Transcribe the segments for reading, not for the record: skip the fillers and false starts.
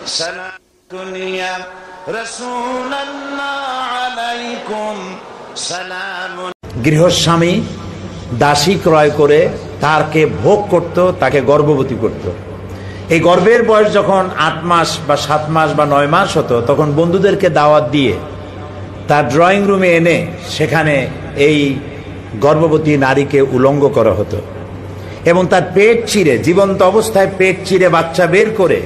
সালাম দুনিয়া রাসূলুল্লাহ আলাইকুম সালাম। গৃহস্বামী দাসী ক্রয় করে তাকে ভোগ করত, তাকে গর্ভবতী করত। এই গর্ভের বয়স যখন 8 মাস বা 7 মাস বা 9 মাস হতো, তখন বন্ধুদেরকে দাওয়াত দিয়ে তার ড্রয়িং রুমে এনে সেখানে এই গর্ভবতী নারীকে উলঙ্গ করা হতো এবং তার পেট চিরে, জীবন্ত অবস্থায় পেট চিরে বাচ্চা বের করে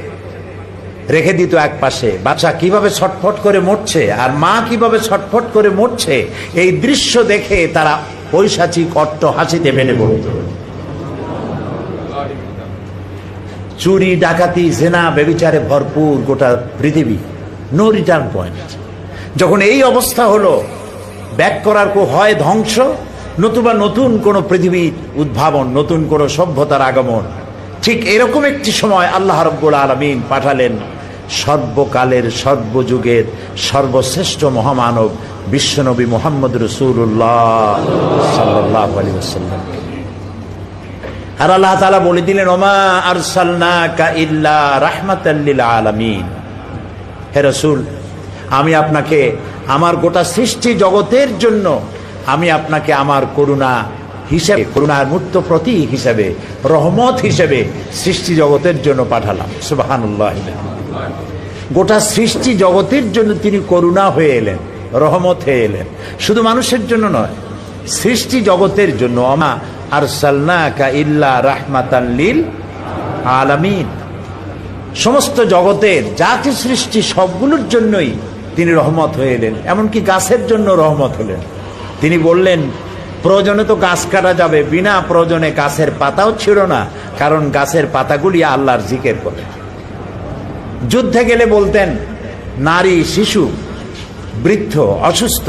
রেখে দিত এক পাশে। বাচ্চা কিভাবে ছটফট করে মরছে আর মা কিভাবে ছটফট করে মরছে, এই দৃশ্য দেখে তারা পৈশাচিক অট্ট হাসিতে ফেলে পড়ত। চুরি, ডাকাতি, জেনা, ব্যভিচারে ভরপুর গোটা পৃথিবী, নো রিটার্ন পয়েন্ট। যখন এই অবস্থা হলো, ব্যাক করার হয় ধ্বংস, নতুবা নতুন কোন পৃথিবীর উদ্ভাবন, নতুন কোন সভ্যতার আগমন। ঠিক এরকম একটি সময় আল্লাহ রাব্বুল আলামিন পাঠালেন সর্বকালের সর্বযুগের সর্বশ্রেষ্ঠ মহামানব বিশ্বনবী মুহাম্মদ রাসূলুল্লাহ সাল্লাল্লাহু আলাইহি ওয়াসাল্লাম। আর আল্লাহ তাআলা বলে দিলেন, ওমা আরসালনাকা ইল্লা রাহমাতাল লিল আলামিন। হে রাসূল, আমি আপনাকে আমার গোটা সৃষ্টি জগতের জন্য, আমি আপনাকে আমার করুণা হিসেবে, করুণার মূর্ত প্রতীক হিসেবে, রহমত হিসেবে সৃষ্টি জগতের জন্য পাঠালাম। সুবহানাল্লাহ। গোটা সৃষ্টি জগতের জন্য তিনি করুণা হয়ে এলেন, রহমত হয়ে এলেন, শুধু মানুষের জন্য নয়, সৃষ্টি জগতের জন্য। ওমা আরসালনাকা ইল্লা রাহমাতাল লিল আলামিন। সমস্ত জগতের জাতি সৃষ্টি সবগুলোর জন্যই তিনি রহমত হয়ে এলেন। এমনকি গাছের জন্য রহমত হলেন। তিনি বললেন, প্রয়োজনে তো গাছ কাটা যাবে, বিনা প্রয়োজনে গাছের পাতাও ছিল না, কারণ গাছের পাতাগুলি আল্লাহর জিকির করে। যুদ্ধে গেলে বলতেন, নারী, শিশু, বৃদ্ধ, অসুস্থ,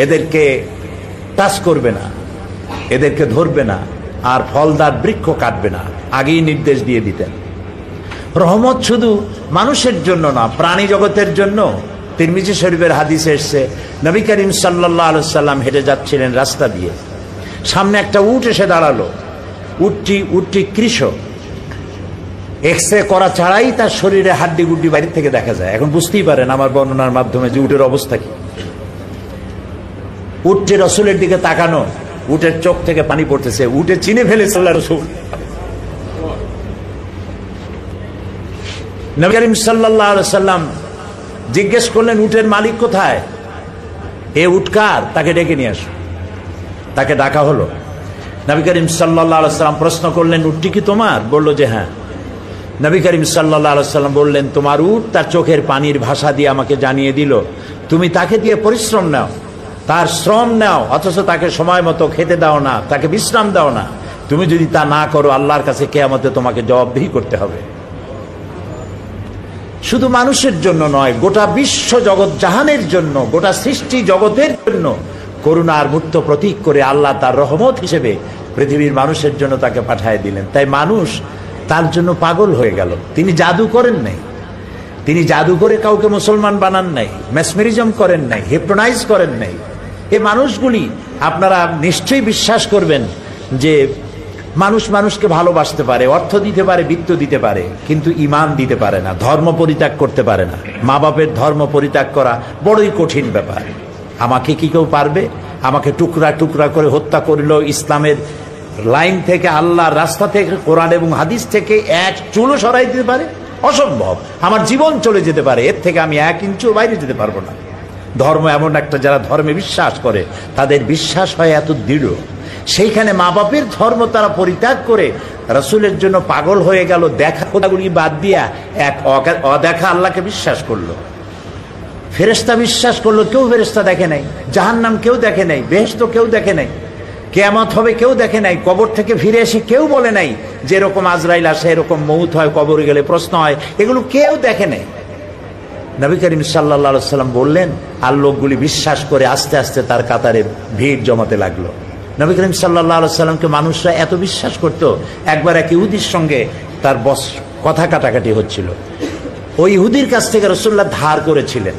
এদেরকে টাচ করবে না, এদেরকে ধরবে না, আর ফলদার বৃক্ষ কাটবে না, আগেই নির্দেশ দিয়ে দিতেন। রহমত শুধু মানুষের জন্য না, প্রাণী জগতের জন্য। তিরমিজি শরীফের হাদিসে এসেছে, নবী করিম সাল্লাল্লাহু আলাইহি ওয়াসাল্লাম হেঁটে যাচ্ছিলেন রাস্তা দিয়ে, সামনে একটা উট এসে দাঁড়ালো। উটটি কৃষক, এক্সরে করা ছাড়াই তার শরীরে হাড্ডি গুড্ডি বাইরে থেকে দেখা যায়। এখন বুঝতেই পারেন আমার বর্ণনার মাধ্যমে যে উটের অবস্থা কি। উটটি রসুলের দিকে তাকানো, উটের চোখ থেকে পানি পড়তেছে, উটে চিনে ফেলেছে আল্লাহর রাসূল। নবী করিম সাল্লাল্লাহু আলাইহি ওয়াসাল্লাম জিজ্ঞেস করলেন, উটের মালিক কোথায়? এ উট কার? তাকে ডেকে নিয়ে আসো। তাকে ডাকা হলো। নবী করিম সাল্লাল্লাহু আলাইহি ওয়াসাল্লাম প্রশ্ন করলেন, উটটি কি তোমার? বলল যে হ্যাঁ। নবী করিম সাল্লাল্লাহু আলাইহি ওয়াসাল্লাম বললেন, তোমার উট তার চোখের পানির ভাষা দিয়ে আমাকে জানিয়ে দিল, তুমি তাকে দিয়ে পরিশ্রম নাও, তার শ্রম নাও, অথচ তাকে সময় মতো খেতে দাও না, তাকে বিশ্রাম দাও না। তুমি যদি তা না করো, আল্লাহর কাছে কিয়ামতে তোমাকে জবাবদিহি করতে হবে। শুধু মানুষের জন্য নয়, গোটা বিশ্ব জগৎ জাহানের জন্য, গোটা সৃষ্টি জগতের জন্য করুণার মূর্ত প্রতীক করে আল্লাহ তার রহমত হিসেবে পৃথিবীর মানুষের জন্য তাকে পাঠিয়ে দিলেন। তাই মানুষ তার জন্য পাগল হয়ে গেল। তিনি জাদু করেন নাই, তিনি জাদু করে কাউকে মুসলমান বানান নাই, মেসমেরিজম করেন নাই, হিপনোটাইজ করেন নাই। এই মানুষগুলি আপনারা নিশ্চয়ই বিশ্বাস করবেন যে মানুষ মানুষকে ভালোবাসতে পারে, অর্থ দিতে পারে, বিত্ত দিতে পারে, কিন্তু ঈমান দিতে পারে না, ধর্ম পরিত্যাগ করতে পারে না। মা বাপের ধর্ম পরিত্যাগ করা বড়ই কঠিন ব্যাপার। আমাকে কি কেউ পারবে? আমাকে টুকরা টুকরা করে হত্যা করলেও ইসলামের লাইন থেকে, আল্লাহর রাস্তা থেকে, কোরআন এবং হাদিস থেকে এক চুলও সরাই দিতে পারে? অসম্ভব। আমার জীবন চলে যেতে পারে, এর থেকে আমি 1 ইঞ্চিও বাইরে যেতে পারবো না। ধর্ম এমন একটা, যারা ধর্মে বিশ্বাস করে তাদের বিশ্বাস হয় এত দৃঢ়, সেইখানে মা বাপের ধর্ম তারা পরিত্যাগ করে রাসূলের জন্য পাগল হয়ে গেল, দেখা খোদাগুলি বাদ দিয়া এক অদেখা আল্লাহকে বিশ্বাস করলো। ফেরেশতা বিশ্বাস করলো, কেউ ফেরেশতা দেখে নাই, জাহান্নাম কেউ দেখে নাই, বেহেশত কেউ দেখে নাই, কিয়ামত হবে কেউ দেখে নাই, কবর থেকে ফিরে এসে কেউ বলে নাই যে এরকম আজরাইল আসে, এরকম মউত হয়, কবরে গেলে প্রশ্ন হয়, এগুলো কেউ দেখে নাই। নবী করিম সাল্লাল্লাহু আলাইহি ওয়াসাল্লাম বললেন, আর লোকগুলি বিশ্বাস করে আস্তে আস্তে তার কাতারে ভিড় জমাতে লাগলো। নবী করিম সাল্লাল্লাহু আলাইহি ওয়াসাল্লামকে মানুষরা এত বিশ্বাস করত, একবার এক ইহুদির সঙ্গে তার কথা কাটাকাটি হচ্ছিল। ওই ইহুদির কাছ থেকে রাসূলুল্লাহ ধার করেছিলেন,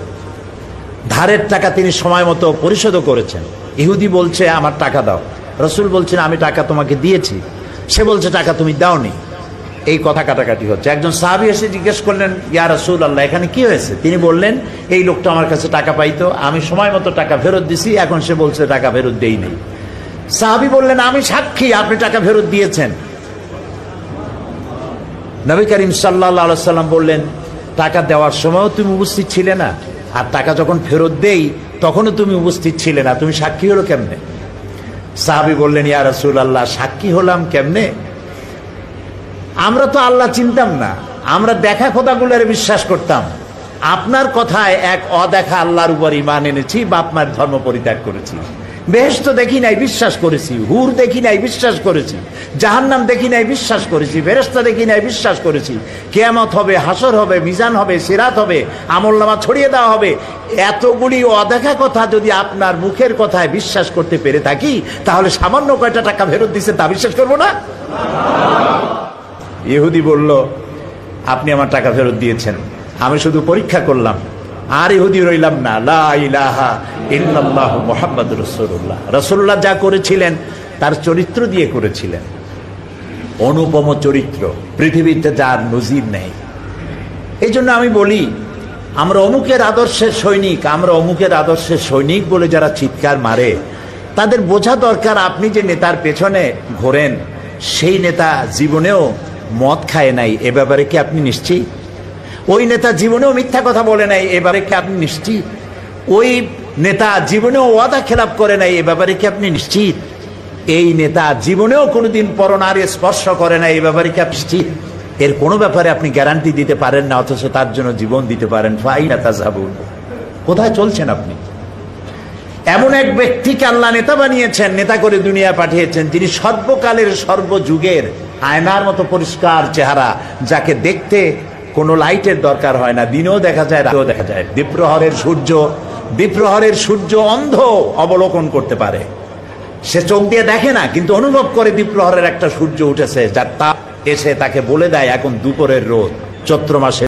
ধারের টাকা তিনি সময় মতো পরিশোধ করেছেন। ইহুদি বলছে, আমার টাকা দাও। রাসূল বলছেন, আমি টাকা তোমাকে দিয়েছি। সে বলছে, টাকা তুমি দাওনি। এই কথা কাটাকাটি হচ্ছে। একজন সাহাবী এসে জিজ্ঞেস করলেন, ইয়া রাসূলুল্লাহ, এখানে কি হয়েছে? তিনি বললেন, এই লোকটা আমার কাছে টাকা পাইতো, আমি সময় মতো টাকা ফেরত দিছি, এখন সে বলছে টাকা ফেরত দেই নাই। সাহাবী বললেন, আমি সাক্ষী আপনি টাকা ফেরত দিয়েছেন। নবী করিম সাল্লাল্লাহু আলাইহি সাল্লাম বললেন, টাকা দেওয়ার সময়ও তুমি উপস্থিত ছিলে না, আর টাকা যখন ফেরত দেই তখনও তুমি উপস্থিত ছিলে না, তুমি সাক্ষী হলো কেমনে? সাহাবী বললেন, ইয়া রাসূলুল্লাহ, সাক্ষী হলাম কেমনে? আমরা তো আল্লাহ চিনতাম না, আমরা দেখা খোদাগুলোরে বিশ্বাস করতাম। আপনার কথায় এক অদেখা আল্লাহর উপর ঈমান এনেছি, বাপ মায়ের ধর্ম পরিত্যাগ করেছি। বেহেশত দেখি নাই, বিশ্বাস করেছি। হুর দেখি নাই, বিশ্বাস করেছি। জাহান্নাম দেখি নাই, বিশ্বাস করেছি। ফেরেশতা দেখি নাই, বিশ্বাস করেছি। কিয়ামত হবে, হাসর হবে, মিজান হবে, সিরাত হবে, আমলনামা ছড়িয়ে দেওয়া হবে। এতগুলি অদেখা কথা যদি আপনার মুখের কথায় বিশ্বাস করতে পেরে থাকি, তাহলে সামান্য কয়টা টাকা ফেরত দিচ্ছে তা বিশ্বাস করবো না? ইহুদি বলল, আপনি আমার টাকা ফেরত দিয়েছেন, আমি শুধু পরীক্ষা করলাম। আর ইহুদি রইলাম না, লা ইলাহা ইল্লাল্লাহু মুহাম্মাদুর রাসূলুল্লাহ। রাসূলুল্লাহ যা করেছিলেন তার চরিত্র দিয়ে করেছিলেন, অনুপম চরিত্র, পৃথিবীতে যার নজির নেই। এই জন্য আমি বলি, আমরা অমুকের আদর্শের সৈনিক, আমরা অমুকের আদর্শের সৈনিক বলে যারা চিৎকার মারে, তাদের বোঝা দরকার, আপনি যে নেতার পেছনে ঘোরেন, সেই নেতা জীবনেও মদ খায় নাই, এ ব্যাপারে কি আপনি নিশ্চিত? ওই নেতা জীবনেও মিথ্যা কথা বলে নাই, এ ব্যাপারে কি আপনি নিশ্চিত? ওই নেতা জীবনেও ওয়াদা খেলাপ করে নাই, এ ব্যাপারে কি আপনি নিশ্চিত? এই নেতা জীবনেও কোনোদিন পরনারী স্পর্শ করে নাই, এ ব্যাপারে কি আপনি নিশ্চিত? এর কোনো ব্যাপারে আপনি গ্যারান্টি দিতে পারেন না, অথচ তার জন্য জীবন দিতে পারেন। ফাইনা তাযহাবুন, কোথায় চলছেন আপনি? এমন এক ব্যক্তিকে আল্লাহ নেতা বানিয়েছেন, নেতা করে দুনিয়া পাঠিয়েছেন, যিনি সর্বকালের সর্বযুগের আয়নার মতো পরিষ্কার চেহারা, যাকে দেখতে কোনো লাইটের দরকার হয় না, দিনেও দেখা যায়, রাতেও দেখা যায়। দ্বীপ্রহরের সূর্য অন্ধ অবলোকন করতে পারে, সে চোখ দিয়ে দেখে না, কিন্তু অনুভব করে দ্বীপ্রহরের একটা সূর্য উঠেছে, যার তাপ এসে তাকে বলে দেয় এখন দুপুরের রোদ, চৈত্র মাসে।